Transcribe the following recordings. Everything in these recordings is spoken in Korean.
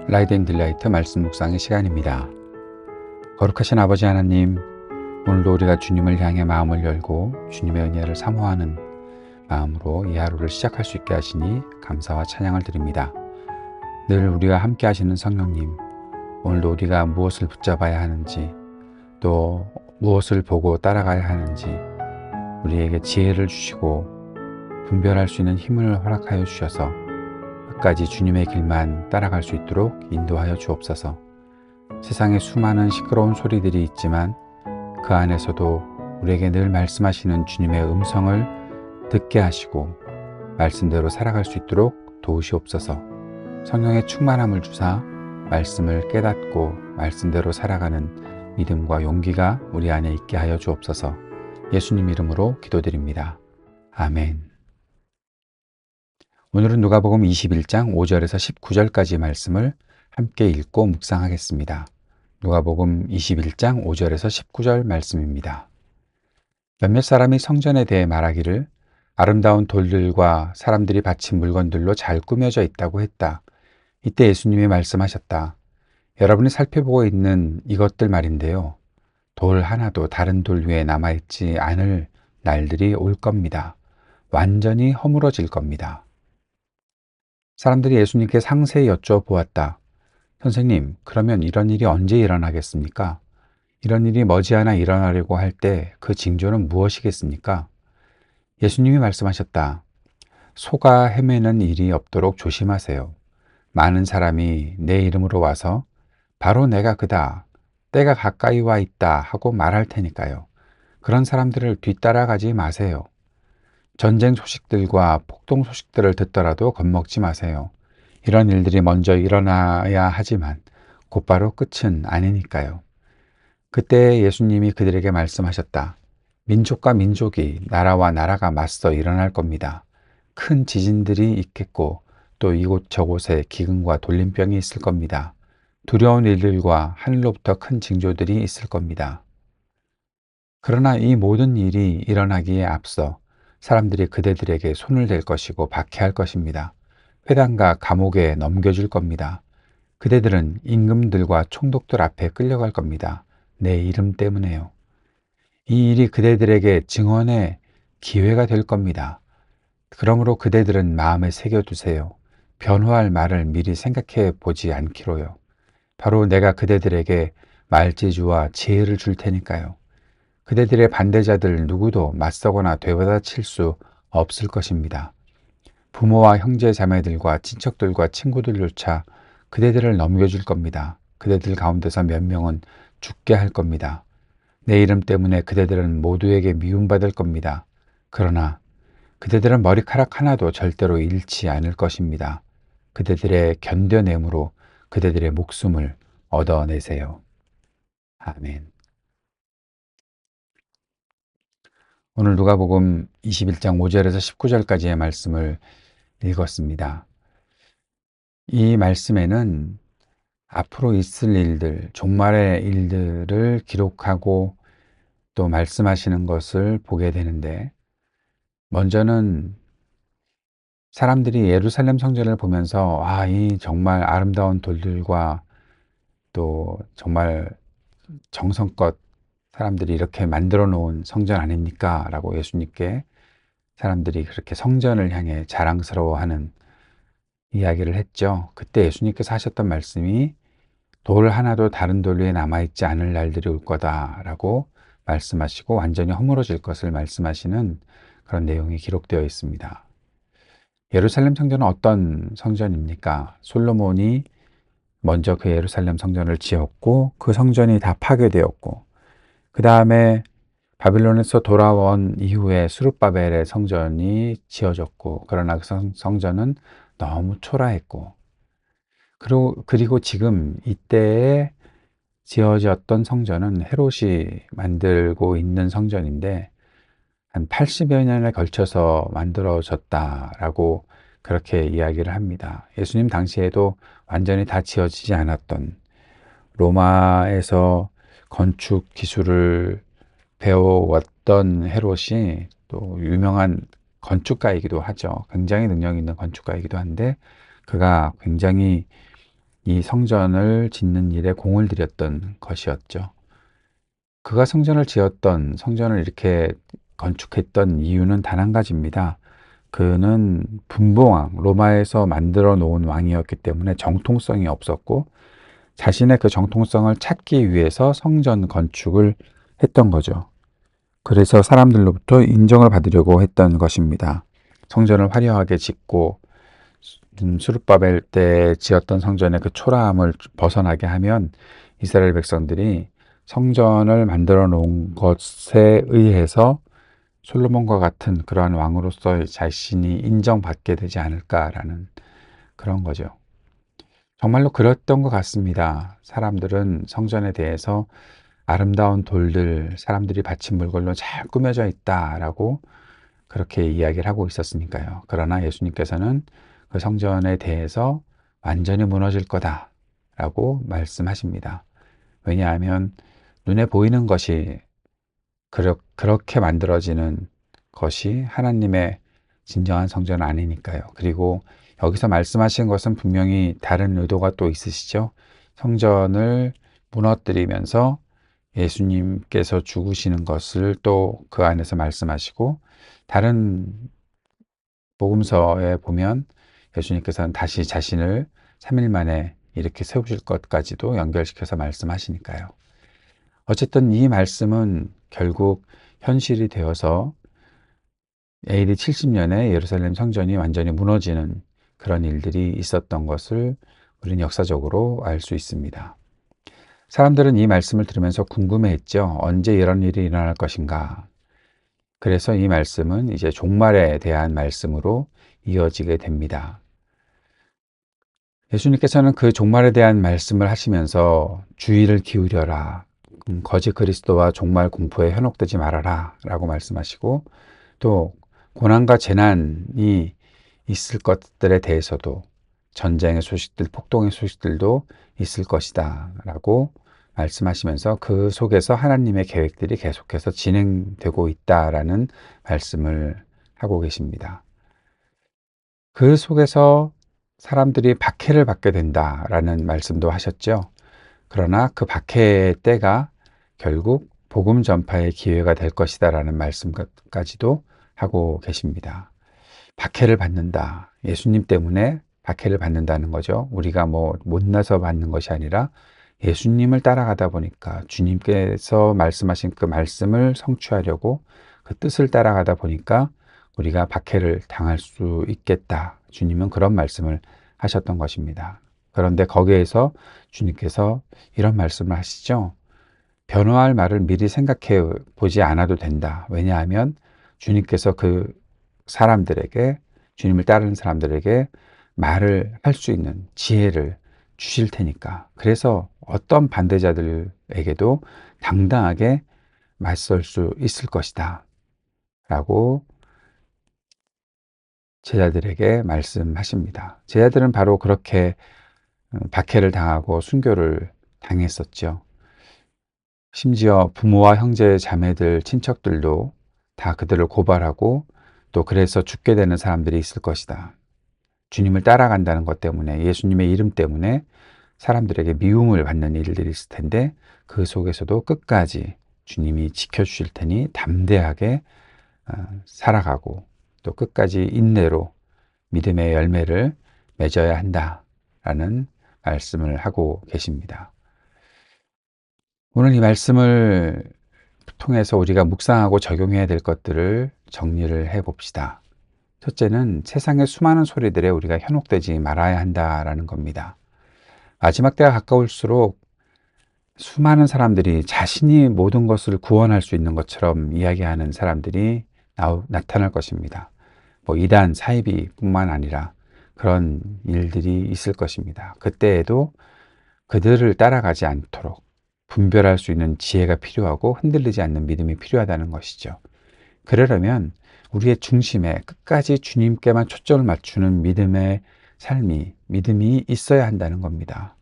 라이드 앤 딜라이트 말씀 묵상의 시간입니다. 거룩하신 아버지 하나님, 오늘도 우리가 주님을 향해 마음을 열고 주님의 은혜를 사모하는 마음으로 이 하루를 시작할 수 있게 하시니 감사와 찬양을 드립니다. 늘 우리와 함께 하시는 성령님, 오늘도 우리가 무엇을 붙잡아야 하는지, 또 무엇을 보고 따라가야 하는지 우리에게 지혜를 주시고 분별할 수 있는 힘을 허락하여 주셔서 끝까지 주님의 길만 따라갈 수 있도록 인도하여 주옵소서. 세상에 수많은 시끄러운 소리들이 있지만 그 안에서도 우리에게 늘 말씀하시는 주님의 음성을 듣게 하시고 말씀대로 살아갈 수 있도록 도우시옵소서. 성령의 충만함을 주사 말씀을 깨닫고 말씀대로 살아가는 믿음과 용기가 우리 안에 있게 하여 주옵소서. 예수님 이름으로 기도드립니다. 아멘. 오늘은 누가복음 21장 5절에서 19절까지 말씀을 함께 읽고 묵상하겠습니다. 누가복음 21장 5절에서 19절 말씀입니다. 몇몇 사람이 성전에 대해 말하기를 아름다운 돌들과 사람들이 바친 물건들로 잘 꾸며져 있다고 했다. 이때 예수님이 말씀하셨다. 여러분이 살펴보고 있는 이것들 말인데요. 돌 하나도 다른 돌 위에 남아있지 않을 날들이 올 겁니다. 완전히 허물어질 겁니다. 사람들이 예수님께 상세히 여쭤보았다. 선생님, 그러면 이런 일이 언제 일어나겠습니까? 이런 일이 머지않아 일어나려고 할 때 그 징조는 무엇이겠습니까? 예수님이 말씀하셨다. 소가 헤매는 일이 없도록 조심하세요. 많은 사람이 내 이름으로 와서 바로 내가 그다, 때가 가까이 와 있다 하고 말할 테니까요. 그런 사람들을 뒤따라가지 마세요. 전쟁 소식들과 폭동 소식들을 듣더라도 겁먹지 마세요. 이런 일들이 먼저 일어나야 하지만 곧바로 끝은 아니니까요. 그때 예수님이 그들에게 말씀하셨다. 민족과 민족이, 나라와 나라가 맞서 일어날 겁니다. 큰 지진들이 있겠고 또 이곳저곳에 기근과 돌림병이 있을 겁니다. 두려운 일들과 하늘로부터 큰 징조들이 있을 겁니다. 그러나 이 모든 일이 일어나기에 앞서 사람들이 그대들에게 손을 댈 것이고 박해할 것입니다. 회당과 감옥에 넘겨줄 겁니다. 그대들은 임금들과 총독들 앞에 끌려갈 겁니다. 내 이름 때문에요. 이 일이 그대들에게 증언의 기회가 될 겁니다. 그러므로 그대들은 마음에 새겨두세요. 변호할 말을 미리 생각해 보지 않기로요. 바로 내가 그대들에게 말재주와 지혜를 줄 테니까요. 그대들의 반대자들 누구도 맞서거나 되받아칠 수 없을 것입니다. 부모와 형제 자매들과 친척들과 친구들조차 그대들을 넘겨줄 겁니다. 그대들 가운데서 몇 명은 죽게 할 겁니다. 내 이름 때문에 그대들은 모두에게 미움받을 겁니다. 그러나 그대들은 머리카락 하나도 절대로 잃지 않을 것입니다. 그대들의 견뎌냄으로 그대들의 목숨을 얻어내세요. 아멘. 오늘 누가복음 21장 5절에서 19절까지의 말씀을 읽었습니다. 이 말씀에는 앞으로 있을 일들, 종말의 일들을 기록하고 또 말씀하시는 것을 보게 되는데, 먼저는 사람들이 예루살렘 성전을 보면서 이 정말 아름다운 돌들과 또 정말 정성껏 사람들이 이렇게 만들어 놓은 성전 아닙니까? 라고 예수님께 사람들이 그렇게 성전을 향해 자랑스러워하는 이야기를 했죠. 그때 예수님께서 하셨던 말씀이 돌 하나도 다른 돌 위에 남아있지 않을 날들이 올 거다라고 말씀하시고 완전히 허물어질 것을 말씀하시는 그런 내용이 기록되어 있습니다. 예루살렘 성전은 어떤 성전입니까? 솔로몬이 먼저 그 예루살렘 성전을 지었고 그 성전이 다 파괴되었고 그 다음에 바빌론에서 돌아온 이후에 스룹바벨의 성전이 지어졌고 그러나 그 성전은 너무 초라했고 그리고 지금 이때에 지어졌던 성전은 헤롯이 만들고 있는 성전인데 한 80여 년에 걸쳐서 만들어졌다라고 그렇게 이야기를 합니다. 예수님 당시에도 완전히 다 지어지지 않았던 로마에서 건축 기술을 배워왔던 헤롯이 또 유명한 건축가이기도 하죠. 굉장히 능력 있는 건축가이기도 한데 그가 굉장히 이 성전을 짓는 일에 공을 들였던 것이었죠. 그가 성전을 이렇게 건축했던 이유는 단 한 가지입니다. 그는 분봉왕, 로마에서 만들어 놓은 왕이었기 때문에 정통성이 없었고 자신의 그 정통성을 찾기 위해서 성전 건축을 했던 거죠. 그래서 사람들로부터 인정을 받으려고 했던 것입니다. 성전을 화려하게 짓고 수르바벨 때 지었던 성전의 그 초라함을 벗어나게 하면 이스라엘 백성들이 성전을 만들어 놓은 것에 의해서 솔로몬과 같은 그러한 왕으로서 자신이 인정받게 되지 않을까라는 그런 거죠. 정말로 그랬던 것 같습니다. 사람들은 성전에 대해서 아름다운 돌들, 사람들이 바친 물건로 잘 꾸며져 있다라고 그렇게 이야기를 하고 있었으니까요. 그러나 예수님께서는 그 성전에 대해서 완전히 무너질 거다라고 말씀하십니다. 왜냐하면 눈에 보이는 것이 그렇게 만들어지는 것이 하나님의 진정한 성전은 아니니까요. 그리고 여기서 말씀하신 것은 분명히 다른 의도가 또 있으시죠. 성전을 무너뜨리면서 예수님께서 죽으시는 것을 또 그 안에서 말씀하시고 다른 복음서에 보면 예수님께서는 다시 자신을 3일 만에 이렇게 세우실 것까지도 연결시켜서 말씀하시니까요. 어쨌든 이 말씀은 결국 현실이 되어서 AD 70년에 예루살렘 성전이 완전히 무너지는 그런 일들이 있었던 것을 우리는 역사적으로 알 수 있습니다. 사람들은 이 말씀을 들으면서 궁금해했죠. 언제 이런 일이 일어날 것인가? 그래서 이 말씀은 이제 종말에 대한 말씀으로 이어지게 됩니다. 예수님께서는 그 종말에 대한 말씀을 하시면서 주의를 기울여라. 거짓 그리스도와 종말 공포에 현혹되지 말아라. 라고 말씀하시고 또 고난과 재난이 있을 것들에 대해서도 전쟁의 소식들, 폭동의 소식들도 있을 것이다. 라고 말씀하시면서 그 속에서 하나님의 계획들이 계속해서 진행되고 있다라는 말씀을 하고 계십니다. 그 속에서 사람들이 박해를 받게 된다라는 말씀도 하셨죠. 그러나 그 박해의 때가 결국 복음 전파의 기회가 될 것이다라는 말씀까지도 하고 계십니다. 박해를 받는다. 예수님 때문에 박해를 받는다는 거죠. 우리가 뭐 못나서 받는 것이 아니라 예수님을 따라가다 보니까 주님께서 말씀하신 그 말씀을 성취하려고 그 뜻을 따라가다 보니까 우리가 박해를 당할 수 있겠다. 주님은 그런 말씀을 하셨던 것입니다. 그런데 거기에서 주님께서 이런 말씀을 하시죠. 변호할 말을 미리 생각해 보지 않아도 된다. 왜냐하면 주님께서 그 사람들에게, 주님을 따르는 사람들에게 말을 할 수 있는 지혜를 주실 테니까. 그래서 어떤 반대자들에게도 당당하게 맞설 수 있을 것이다. 라고 제자들에게 말씀하십니다. 제자들은 바로 그렇게 박해를 당하고 순교를 당했었죠. 심지어 부모와 형제, 자매들, 친척들도 다 그들을 고발하고 또 그래서 죽게 되는 사람들이 있을 것이다. 주님을 따라간다는 것 때문에, 예수님의 이름 때문에 사람들에게 미움을 받는 일들이 있을 텐데 그 속에서도 끝까지 주님이 지켜주실 테니 담대하게 살아가고 또 끝까지 인내로 믿음의 열매를 맺어야 한다라는 말씀을 하고 계십니다. 오늘 이 말씀을 통해서 우리가 묵상하고 적용해야 될 것들을 정리를 해 봅시다. 첫째는 세상의 수많은 소리들에 우리가 현혹되지 말아야 한다라는 겁니다. 마지막 때가 가까울수록 수많은 사람들이 자신이 모든 것을 구원할 수 있는 것처럼 이야기하는 사람들이 나타날 것입니다. 뭐 이단, 사이비뿐만 아니라 그런 일들이 있을 것입니다. 그때에도 그들을 따라가지 않도록 분별할 수 있는 지혜가 필요하고 흔들리지 않는 믿음이 필요하다는 것이죠. 그러려면 우리의 중심에 끝까지 주님께만 초점을 맞추는 믿음의 삶이, 믿음이 있어야 한다는 겁니다.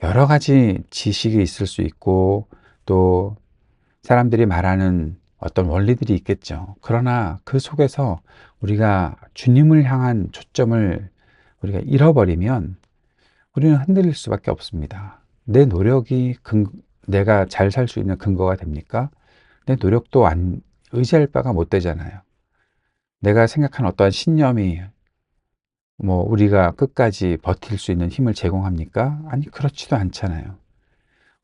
여러 가지 지식이 있을 수 있고 또 사람들이 말하는 어떤 원리들이 있겠죠. 그러나 그 속에서 우리가 주님을 향한 초점을 우리가 잃어버리면 우리는 흔들릴 수밖에 없습니다. 내 노력이 내가 잘 살 수 있는 근거가 됩니까? 내 노력도 의지할 바가 못 되잖아요. 내가 생각한 어떠한 신념이 우리가 끝까지 버틸 수 있는 힘을 제공합니까? 아니, 그렇지도 않잖아요.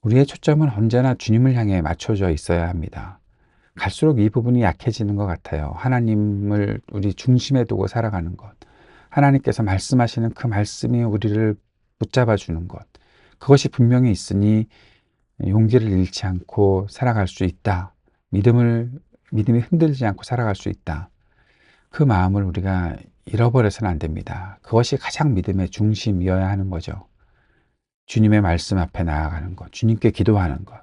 우리의 초점은 언제나 주님을 향해 맞춰져 있어야 합니다. 갈수록 이 부분이 약해지는 것 같아요. 하나님을 우리 중심에 두고 살아가는 것. 하나님께서 말씀하시는 그 말씀이 우리를 붙잡아 주는 것. 그것이 분명히 있으니 용기를 잃지 않고 살아갈 수 있다. 믿음이 흔들리지 않고 살아갈 수 있다. 그 마음을 우리가 잃어버려서는 안 됩니다. 그것이 가장 믿음의 중심이어야 하는 거죠. 주님의 말씀 앞에 나아가는 것, 주님께 기도하는 것.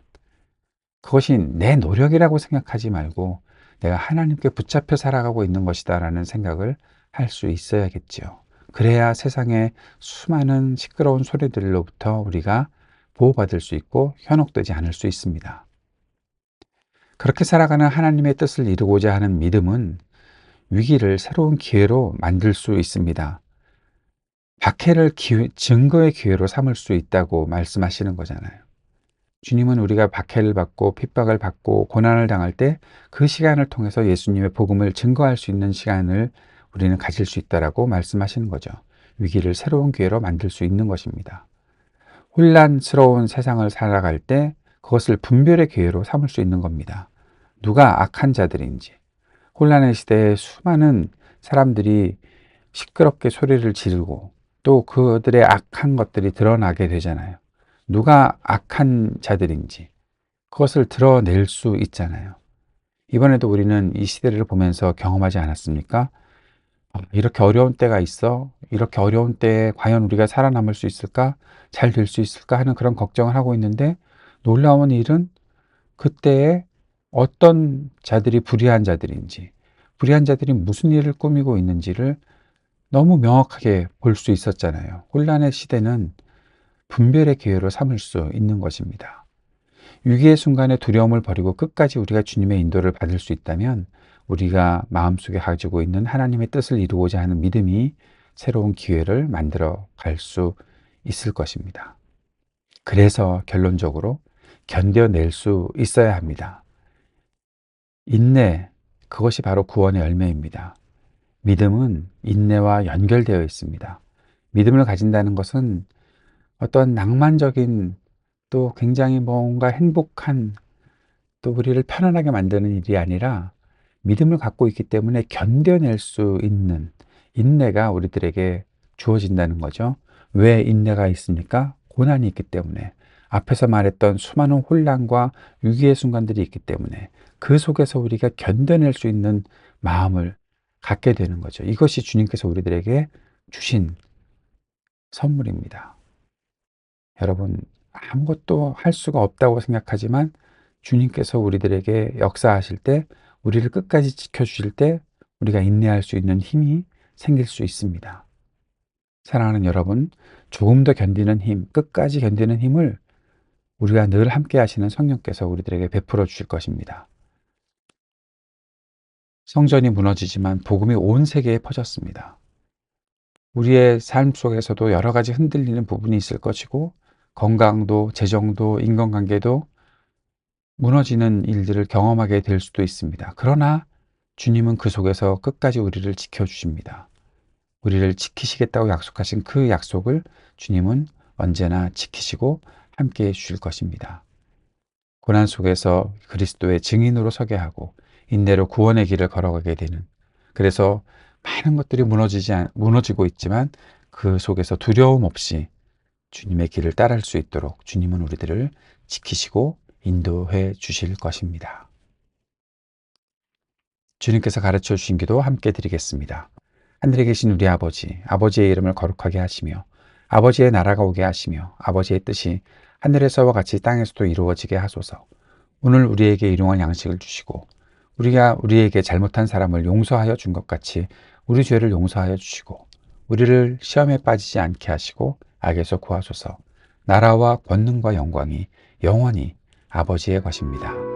그것이 내 노력이라고 생각하지 말고 내가 하나님께 붙잡혀 살아가고 있는 것이다라는 생각을 할 수 있어야겠죠. 그래야 세상의 수많은 시끄러운 소리들로부터 우리가 보호받을 수 있고 현혹되지 않을 수 있습니다. 그렇게 살아가는 하나님의 뜻을 이루고자 하는 믿음은 위기를 새로운 기회로 만들 수 있습니다. 박해를 증거의 기회로 삼을 수 있다고 말씀하시는 거잖아요. 주님은 우리가 박해를 받고 핍박을 받고 고난을 당할 때 그 시간을 통해서 예수님의 복음을 증거할 수 있는 시간을 우리는 가질 수 있다라고 말씀하시는 거죠. 위기를 새로운 기회로 만들 수 있는 것입니다. 혼란스러운 세상을 살아갈 때 그것을 분별의 기회로 삼을 수 있는 겁니다. 누가 악한 자들인지, 혼란의 시대에 수많은 사람들이 시끄럽게 소리를 지르고 또 그들의 악한 것들이 드러나게 되잖아요. 누가 악한 자들인지 그것을 드러낼 수 있잖아요. 이번에도 우리는 이 시대를 보면서 경험하지 않았습니까? 이렇게 어려운 때가 있어. 이렇게 어려운 때에 과연 우리가 살아남을 수 있을까? 잘 될 수 있을까? 하는 그런 걱정을 하고 있는데 놀라운 일은 그때에 어떤 자들이 불의한 자들인지, 불의한 자들이 무슨 일을 꾸미고 있는지를 너무 명확하게 볼 수 있었잖아요. 혼란의 시대는 분별의 기회로 삼을 수 있는 것입니다. 위기의 순간에 두려움을 버리고 끝까지 우리가 주님의 인도를 받을 수 있다면 우리가 마음속에 가지고 있는 하나님의 뜻을 이루고자 하는 믿음이 새로운 기회를 만들어 갈 수 있을 것입니다. 그래서 결론적으로 견뎌낼 수 있어야 합니다. 인내, 그것이 바로 구원의 열매입니다. 믿음은 인내와 연결되어 있습니다. 믿음을 가진다는 것은 어떤 낭만적인 또 굉장히 뭔가 행복한 또 우리를 편안하게 만드는 일이 아니라 믿음을 갖고 있기 때문에 견뎌낼 수 있는 인내가 우리들에게 주어진다는 거죠. 왜 인내가 있습니까? 고난이 있기 때문에. 앞에서 말했던 수많은 혼란과 위기의 순간들이 있기 때문에 그 속에서 우리가 견뎌낼 수 있는 마음을 갖게 되는 거죠. 이것이 주님께서 우리들에게 주신 선물입니다. 여러분, 아무것도 할 수가 없다고 생각하지만 주님께서 우리들에게 역사하실 때, 우리를 끝까지 지켜주실 때 우리가 인내할 수 있는 힘이 생길 수 있습니다. 사랑하는 여러분, 조금 더 견디는 힘, 끝까지 견디는 힘을 우리가 늘 함께 하시는 성령께서 우리들에게 베풀어 주실 것입니다. 성전이 무너지지만 복음이 온 세계에 퍼졌습니다. 우리의 삶 속에서도 여러 가지 흔들리는 부분이 있을 것이고 건강도, 재정도, 인간관계도 무너지는 일들을 경험하게 될 수도 있습니다. 그러나 주님은 그 속에서 끝까지 우리를 지켜주십니다. 우리를 지키시겠다고 약속하신 그 약속을 주님은 언제나 지키시고 함께해 주실 것입니다. 고난 속에서 그리스도의 증인으로 서게 하고 인내로 구원의 길을 걸어가게 되는, 그래서 많은 것들이 무너지고 있지만 그 속에서 두려움 없이 주님의 길을 따를 수 있도록 주님은 우리들을 지키시고 인도해 주실 것입니다. 주님께서 가르쳐 주신 기도 함께 드리겠습니다. 하늘에 계신 우리 아버지, 아버지의 이름을 거룩하게 하시며 아버지의 나라가 오게 하시며 아버지의 뜻이 하늘에서와 같이 땅에서도 이루어지게 하소서. 오늘 우리에게 일용할 양식을 주시고 우리가 우리에게 잘못한 사람을 용서하여 준 것 같이 우리 죄를 용서하여 주시고 우리를 시험에 빠지지 않게 하시고 악에서 구하소서. 나라와 권능과 영광이 영원히 아버지의 것입니다.